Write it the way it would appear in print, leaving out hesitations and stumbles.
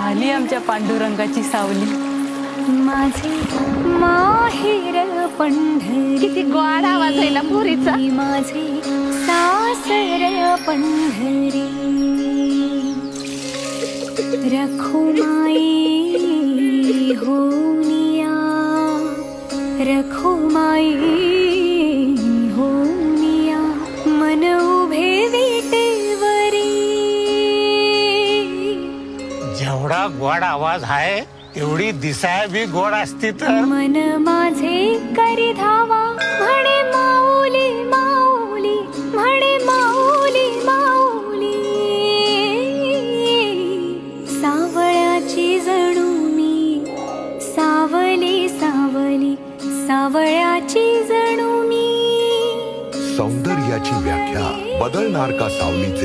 आली आमच्या पांडुरंगाची सावली. माझे माहेर पंढरी, किती गोड आवाज आहे ना पोरीचा. माझे सासर पंढरी. रखुमाई होनिया, रखुमाई होनिया, मन उभे विटेवरी. जेवढा गोड आवाज आहे तेवढी दिसाय बी गोड असती तर. मन माझे करी धावा, म्हणे माऊली माऊली, म्हणे माऊली माऊली. सावळ्याची जणू मी, सावली सावली, सावळ्याची जणू मी. सौंदर्याची व्याख्या बदलणार का सावलीचे